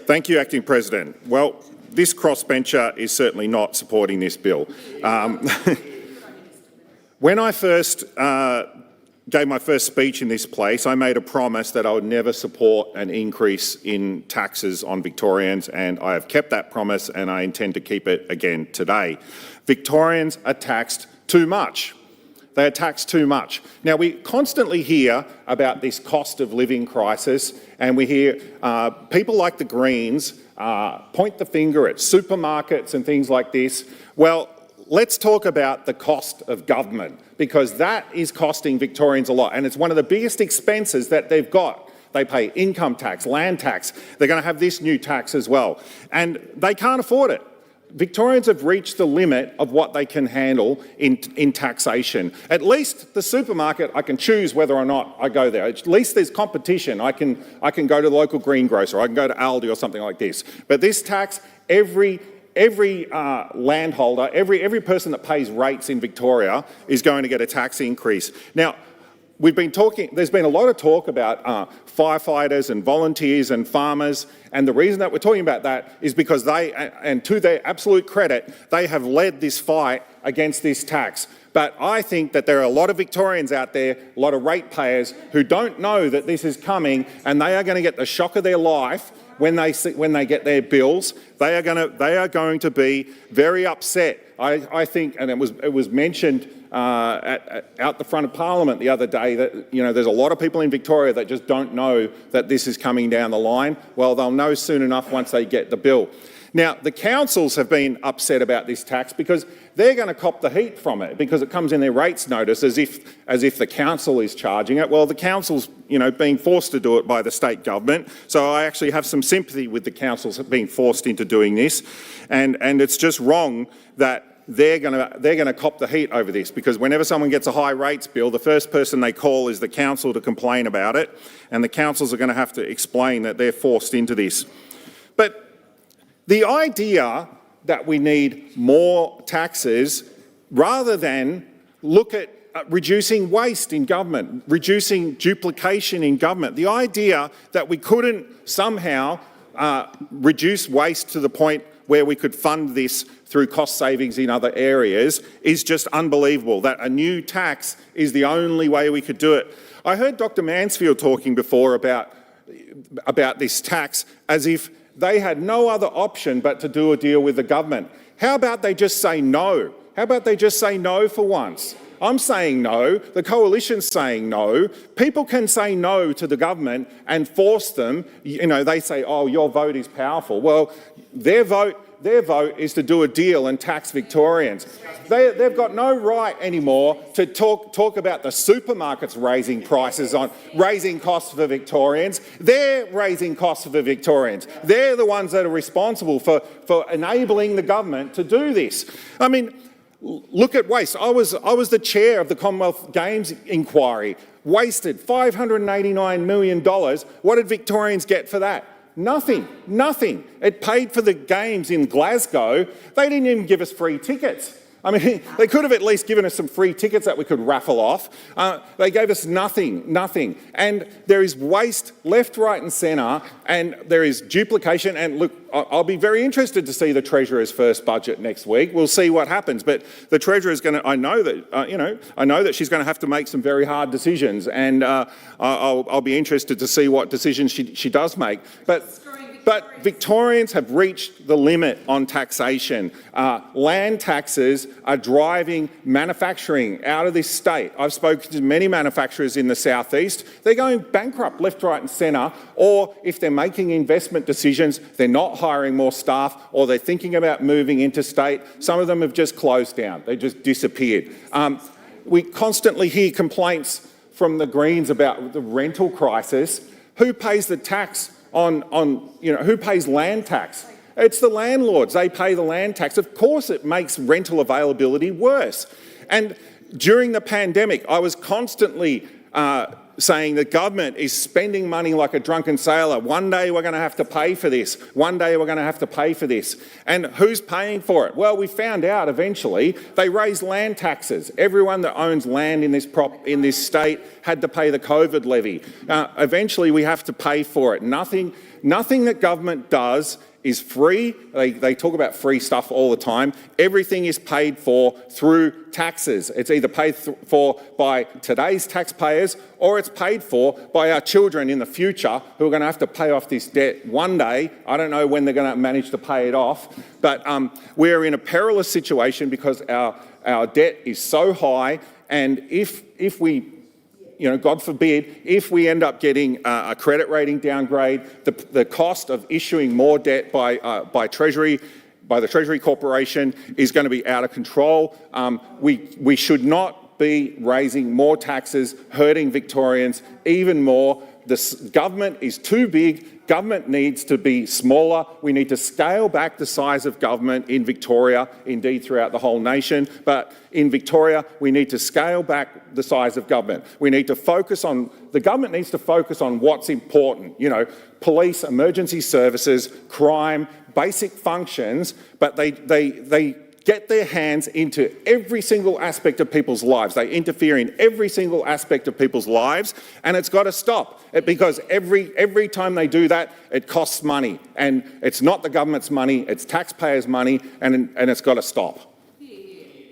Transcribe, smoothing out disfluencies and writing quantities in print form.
Thank you, Acting President. Well, this crossbencher is certainly not supporting this bill. When I first gave my first speech in this place, I made a promise that I would never support an increase in taxes on Victorians, and I have kept that promise and I intend to keep it again today. Victorians are taxed too much. They are taxed too much. Now, we constantly hear about this cost of living crisis, and we hear people like the Greens point the finger at supermarkets and things like this. Well, let's talk about the cost of government, because that is costing Victorians a lot, and it's one of the biggest expenses that they've got. They pay income tax, land tax. They're going to have this new tax as well, and they can't afford it. Victorians have reached the limit of what they can handle in taxation. At least the supermarket, I can choose whether or not I go there. At least there's competition. I can go to the local greengrocer, I can go to Aldi or something like this. But this tax, every landholder, every person that pays rates in Victoria is going to get a tax increase. Now, there's been a lot of talk about firefighters and volunteers and farmers, and the reason that we're talking about that is because they, and to their absolute credit, they have led this fight against this tax. But I think that there are a lot of Victorians out there, a lot of ratepayers who don't know that this is coming, and they are going to get the shock of their life when they get their bills. They are going to be very upset. I think, and it was mentioned out the front of Parliament the other day that, you know, there's a lot of people in Victoria that just don't know that this is coming down the line. Well, they'll know soon enough once they get the bill. Now, the councils have been upset about this tax because they're going to cop the heat from it, because it comes in their rates notice as if the council is charging it. Well, the council's, you know, being forced to do it by the state government. So I actually have some sympathy with the councils being forced into doing this, and it's just wrong that they're going to cop the heat over this, because whenever someone gets a high rates bill, the first person they call is the council to complain about it, and the councils are going to have to explain that they're forced into this. But the idea that we need more taxes rather than look at reducing waste in government, reducing duplication in government, the idea that we couldn't somehow reduce waste to the point where we could fund this through cost savings in other areas is just unbelievable, that a new tax is the only way we could do it. I heard Dr Mansfield talking before about this tax as if they had no other option but to do a deal with the government. How about they just say no? How about they just say no for once? I'm saying no, the coalition's saying no. People can say no to the government and force them. You know, they say, oh, your vote is powerful. Well, their vote is to do a deal and tax Victorians. They've got no right anymore to talk about the supermarkets raising prices, raising costs for Victorians. They're raising costs for Victorians. They're the ones that are responsible for enabling the government to do this. I mean, look at waste. I was the chair of the Commonwealth Games inquiry. Wasted $589 million. What did Victorians get for that? Nothing. It paid for the games in Glasgow. They didn't even give us free tickets. I mean, they could have at least given us some free tickets that we could raffle off. They gave us nothing. And there is waste left, right and centre, and there is duplication. And look, I'll be very interested to see the Treasurer's first budget next week. We'll see what happens. But the Treasurer's going to, I know that she's going to have to make some very hard decisions, and I'll be interested to see what decisions she does make. But Victorians have reached the limit on taxation. Land taxes are driving manufacturing out of this state. I've spoken to many manufacturers in the southeast. They're going bankrupt left, right and centre, or if they're making investment decisions, they're not hiring more staff, or they're thinking about moving interstate. Some of them have just closed down. They just disappeared. We constantly hear complaints from the Greens about the rental crisis. Who pays the tax who pays land tax? It's the landlords. They pay the land tax. Of course it makes rental availability worse. And during the pandemic, I was constantly saying the government is spending money like a drunken sailor. One day we're going to have to pay for this. One day we're going to have to pay for this. And who's paying for it? Well, we found out eventually they raised land taxes. Everyone that owns land in this state had to pay the COVID levy. Eventually we have to pay for it. Nothing that government does is free. They talk about free stuff all the time. Everything is paid for through taxes. It's either paid for by today's taxpayers or it's paid for by our children in the future who are going to have to pay off this debt one day. I don't know when they're going to manage to pay it off, but we're in a perilous situation because our debt is so high, and if we, God forbid, if we end up getting a credit rating downgrade, the cost of issuing more debt by the Treasury Corporation is going to be out of control. We should not be raising more taxes, hurting Victorians even more. The government is too big. Government needs to be smaller. We need to scale back the size of government in Victoria, indeed throughout the whole nation. But in Victoria, we need to scale back the size of government. We need to the government needs to focus on what's important. Police, emergency services, crime, basic functions, but they get their hands into every single aspect of people's lives. They interfere in every single aspect of people's lives, and it's got to stop. Because every time they do that, it costs money. And it's not the government's money, it's taxpayers' money, and it's got to stop.